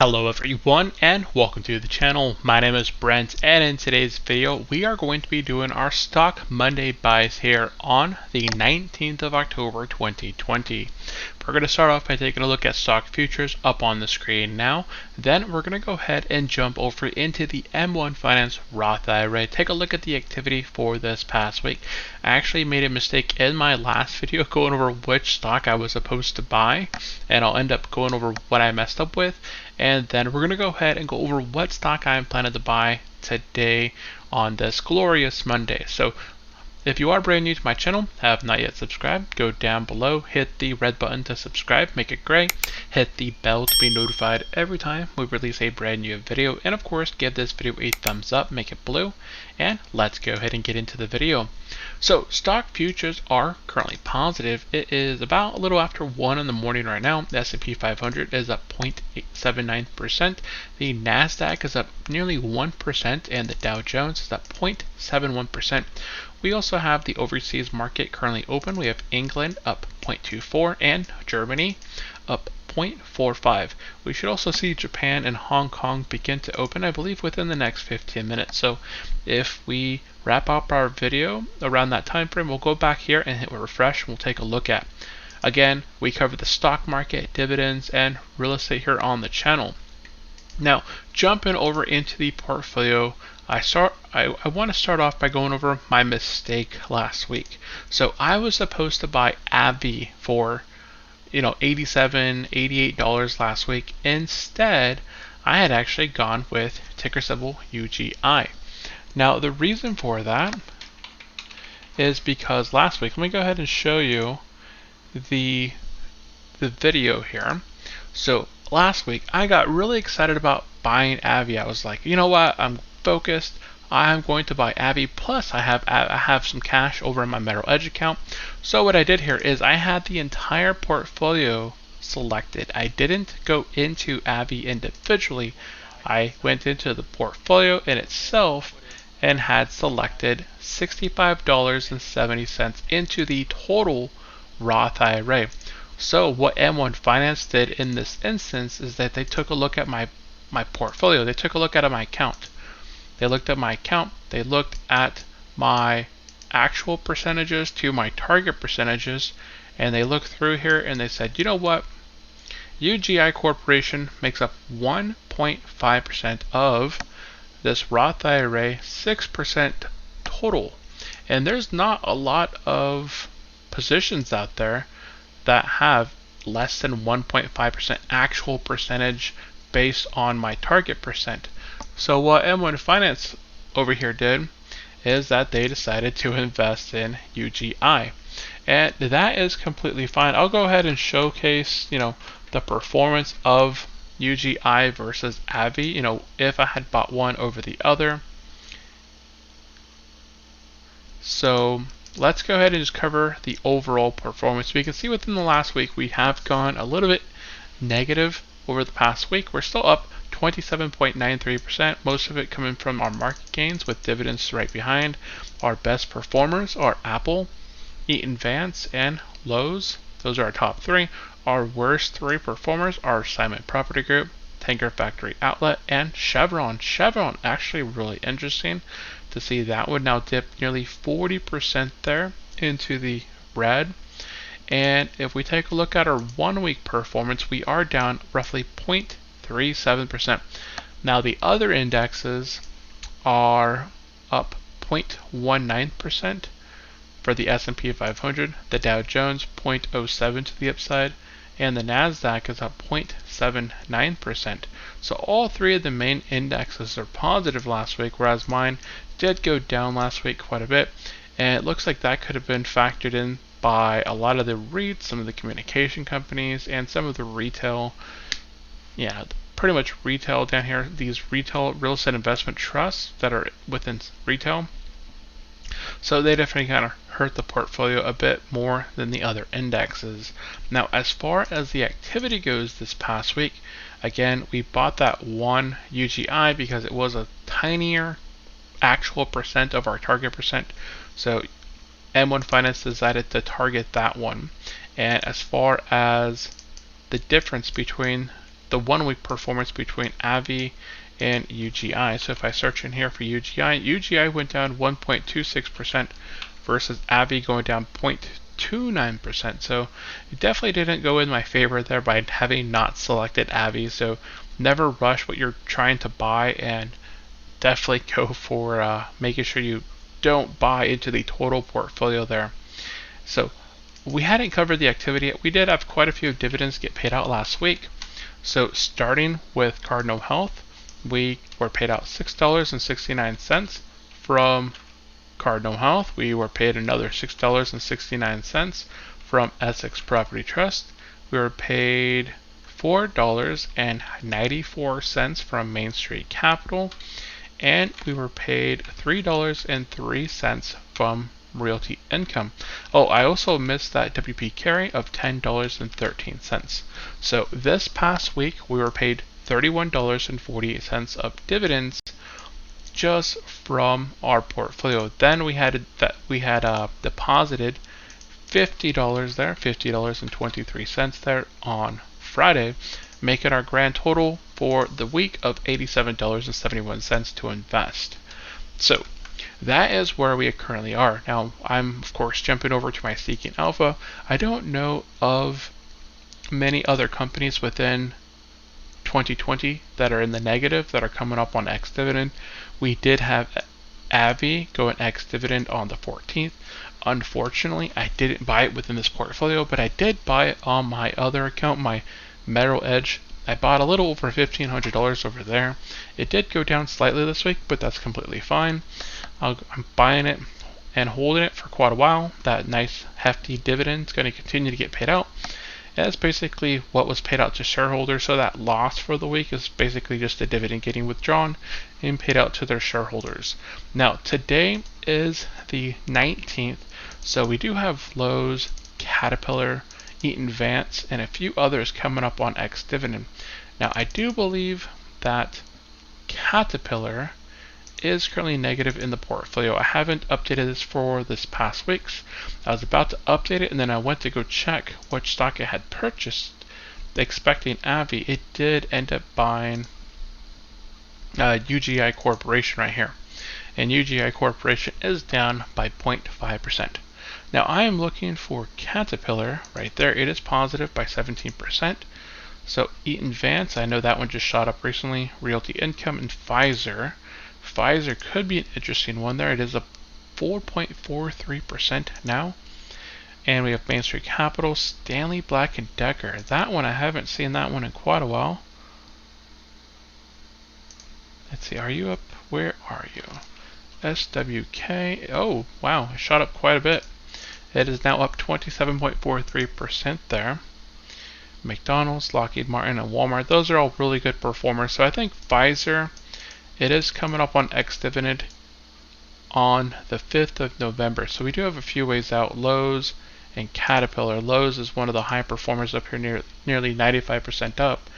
Hello everyone and welcome to the channel. My name is Brent and in today's video we are going to be doing our Stock Monday buys here on the 19th of October 2020. We're going to start off by taking a look at stock futures up on the screen now. Then we're going to go ahead and jump over into the M1 Finance Roth IRA. Take a look at the activity for this past week. I actually made a mistake in my last video going over which stock I was supposed to buy, and I'll end up going over what I messed up with. And then we're going to go ahead and go over what stock I'm planning to buy today on this glorious Monday. So if you are brand new to my channel, have not yet subscribed, go down below, hit the red button to subscribe, make it gray, hit the bell to be notified every time we release a brand new video, and of course give this video a thumbs up, make it blue, and let's go ahead and get into the video. So stock futures are currently positive. It is about a little after 1 in the morning right now. The S&P 500 is up 0.79%. The NASDAQ is up nearly 1%, and the Dow Jones is up 0.71%. We also have the overseas market currently open. We have England up 0.24 and Germany up 0.45. We should also see Japan and Hong Kong begin to open, I believe, within the next 15 minutes. So if we wrap up our video around that time frame, we'll go back here and hit refresh and we'll take a look at. Again, we cover the stock market, dividends, and real estate here on the channel. Now, jumping over into the portfolio, I want to start off by going over my mistake last week. So I was supposed to buy AbbVie for $87, $88 last week. Instead, I had actually gone with ticker symbol UGI. Now the reason for that is because last week, let me go ahead and show you the video here. So last week I got really excited about buying AbbVie. I was like, you know what, I'm focused, I'm going to buy AbbVie, plus I have some cash over in my Merrill Edge account. So what I did here is I had the entire portfolio selected. I didn't go into AbbVie individually. I went into the portfolio in itself and had selected $65.70 into the total Roth IRA. So what M1 Finance did in this instance is that they took a look at my portfolio. They took a look at my account. They looked at my account. They looked at my actual percentages to my target percentages, and they looked through here and they said, you know what? UGI Corporation makes up 1.5% of this Roth IRA, 6% total. And there's not a lot of positions out there that have less than 1.5% actual percentage based on my target percent. So what M1 Finance over here did is that they decided to invest in UGI. And that is completely fine. I'll go ahead and showcase, the performance of UGI versus AbbVie, if I had bought one over the other. So let's go ahead and just cover the overall performance. We can see within the last week we have gone a little bit negative over the past week. We're still up 27.93%, most of it coming from our market gains with dividends right behind. Our best performers are Apple, Eaton Vance, and Lowe's. Those are our top three. Our worst three performers are Simon Property Group, Tanger Factory Outlet, and Chevron. Chevron, actually really interesting to see that would now dip nearly 40% there into the red. And if we take a look at our 1 week performance, we are down roughly 0.37%. Now the other indexes are up 0.19% for the S&P 500, the Dow Jones 0.07 to the upside, and the NASDAQ is up 0.79%. So all three of the main indexes are positive last week, whereas mine did go down last week quite a bit. And it looks like that could have been factored in by a lot of the REITs, some of the communication companies, and some of the retail, pretty much retail down here, these retail real estate investment trusts that are within retail. So they definitely kind of hurt the portfolio a bit more than the other indexes. Now, as far as the activity goes this past week, again, we bought that one UGI because it was a tinier actual percent of our target percent. So M1 Finance decided to target that one. And as far as the difference between the 1 week performance between AVI and UGI. So if I search in here for UGI went down 1.26% versus AVI going down 0.29%. So it definitely didn't go in my favor there by having not selected AVI. So never rush what you're trying to buy, and definitely go for making sure you don't buy into the total portfolio there. So we hadn't covered the activity yet. We did have quite a few dividends get paid out last week. So starting with Cardinal Health, we were paid out $6.69 from Cardinal Health. We were paid another $6.69 from Essex Property Trust. We were paid $4.94 from Main Street Capital, and we were paid $3.03 from Realty Income. Oh, I also missed that WP carry of $10.13. So this past week we were paid $31.48 of dividends just from our portfolio. Then we had deposited $50 there, $50.23 there on Friday, making our grand total for the week of $87.71 to invest. So that is where we currently are. Now, I'm of course jumping over to my Seeking Alpha. I don't know of many other companies within 2020 that are in the negative that are coming up on ex-dividend. We did have AVI go in ex-dividend on the 14th. Unfortunately, I didn't buy it within this portfolio, but I did buy it on my other account, my Merrill Edge. I bought a little over $1,500 over there. It did go down slightly this week, but that's completely fine. I'm buying it and holding it for quite a while. That nice hefty dividend is going to continue to get paid out. And that's basically what was paid out to shareholders. So that loss for the week is basically just a dividend getting withdrawn and paid out to their shareholders. Now, today is the 19th. So we do have Lowe's, Caterpillar, Eaton Vance, and a few others coming up on ex-dividend. Now, I do believe that Caterpillar is currently negative in the portfolio. I haven't updated this for this past weeks. I was about to update it, and then I went to go check which stock I had purchased, expecting AVI. It did end up buying UGI Corporation right here, and UGI Corporation is down by 0.5%. Now I am looking for Caterpillar right there. It is positive by 17%. So Eaton Vance, I know that one just shot up recently. Realty Income and Pfizer. Pfizer could be an interesting one there. It is a 4.43% now. And we have Main Street Capital, Stanley Black & Decker. That one, I haven't seen that one in quite a while. Let's see, are you up? Where are you? SWK. Oh, wow, it shot up quite a bit. It is now up 27.43% there. McDonald's, Lockheed Martin, and Walmart, those are all really good performers. So I think Pfizer, it is coming up on ex-dividend on the 5th of November. So we do have a few ways out. Lowe's and Caterpillar. Lowe's is one of the high performers up here, nearly 95% up.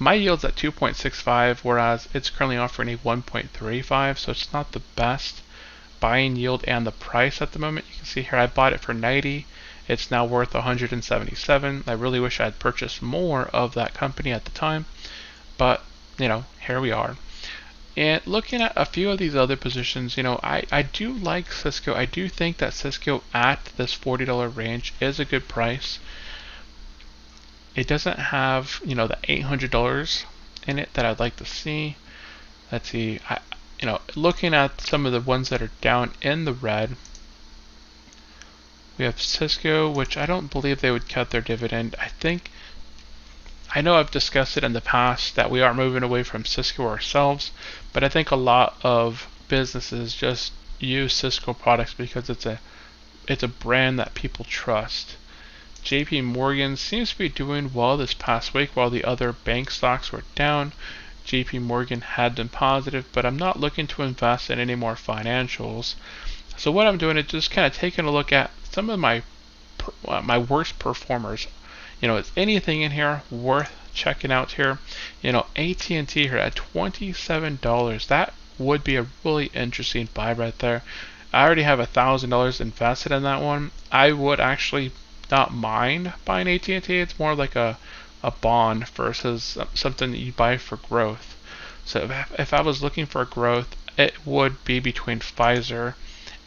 My yield's at 2.65, whereas it's currently offering a 1.35, so it's not the best buying yield and the price at the moment. You can see here I bought it for 90. It's now worth 177. I really wish I had purchased more of that company at the time, but you know, here we are. And looking at a few of these other positions, you know, I do like Cisco. I do think that Cisco at this $40 range is a good price. It doesn't have, you know, the $800 in it that I'd like to see. Let's see, you know, looking at some of the ones that are down in the red, we have Cisco, which I don't believe they would cut their dividend. I know I've discussed it in the past that we are moving away from Cisco ourselves, but I think a lot of businesses just use Cisco products because it's a brand that people trust. JP Morgan seems to be doing well this past week while the other bank stocks were down. JP Morgan had been positive, but I'm not looking to invest in any more financials. So what I'm doing is just kind of taking a look at some of my worst performers. You know, is anything in here worth checking out here? You know, AT&T here at $27. That would be a really interesting buy right there. I already have $1,000 invested in that one. I would actually not mind buying AT&T. It's more like a a bond versus something that you buy for growth. So if I was looking for growth, it would be between Pfizer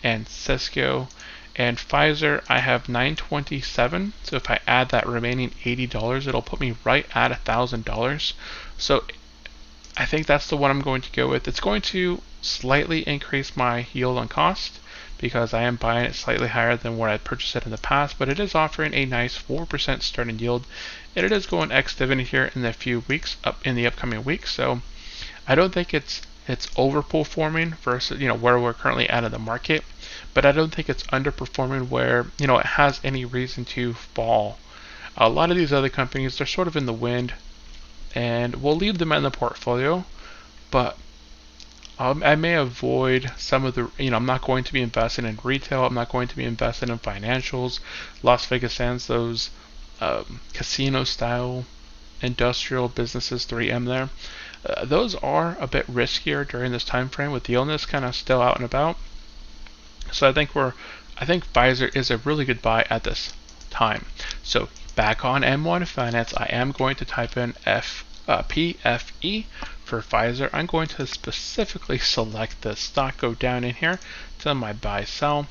and Cisco. And Pfizer, I have 927. So if I add that remaining $80, it'll put me right at $1,000. So I think that's the one I'm going to go with. It's going to slightly increase my yield on cost because I am buying it slightly higher than where I purchased it in the past, but it is offering a nice 4% starting yield, and it is going ex-dividend here in the few weeks, up in the upcoming weeks. So I don't think it's overperforming versus where we're currently at in the market, but I don't think it's underperforming where it has any reason to fall. A lot of these other companies, they're sort of in the wind, and we'll leave them in the portfolio, but I may avoid some of the, I'm not going to be investing in retail, I'm not going to be investing in financials, Las Vegas Sands, those casino style industrial businesses, 3M there. Those are a bit riskier during this time frame with the illness kind of still out and about. So I think Pfizer is a really good buy at this time. So back on M1 Finance, I am going to type in PFE for Pfizer. I'm going to specifically select the stock, go down in here to my buy sell,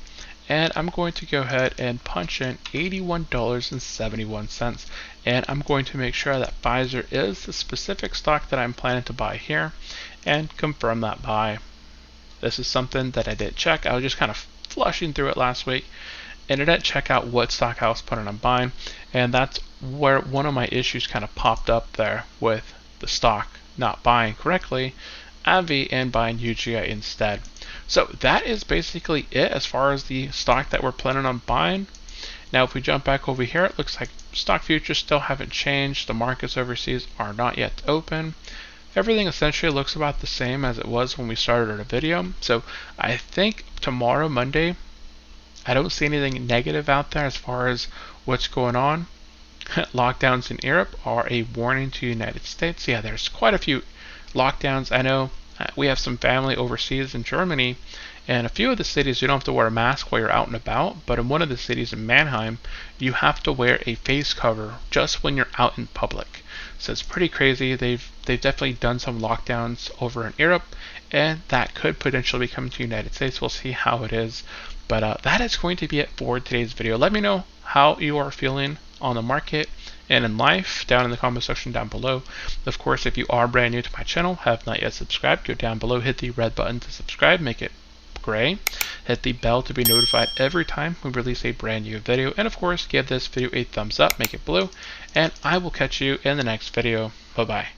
and I'm going to go ahead and punch in $81.71, and I'm going to make sure that Pfizer is the specific stock that I'm planning to buy here and confirm that buy. This is something that I did check. I was just kind of flushing through it last week, and I didn't check out what stock I was planning on buying, and that's where one of my issues kind of popped up there with the stock not buying correctly, AbbVie, and buying UGI instead. So that is basically it as far as the stock that we're planning on buying. Now if we jump back over here, it looks like stock futures still haven't changed. The markets overseas are not yet open. Everything essentially looks about the same as it was when we started our video. So I think tomorrow, Monday, I don't see anything negative out there as far as what's going on. Lockdowns in Europe are a warning to the United States. Yeah, there's quite a few lockdowns. I know we have some family overseas in Germany, and a few of the cities you don't have to wear a mask while you're out and about, but in one of the cities in Mannheim, you have to wear a face cover just when you're out in public. So it's pretty crazy. They've definitely done some lockdowns over in Europe, and that could potentially be coming to the United States. We'll see how it is. But that is going to be it for today's video. Let me know how you are feeling on the market and in life down in the comment section down below. Of course, if you are brand new to my channel, have not yet subscribed, go down below, hit the red button to subscribe, make it gray, hit the bell to be notified every time we release a brand new video, and of course give this video a thumbs up, make it blue, and I will catch you in the next video. Bye bye.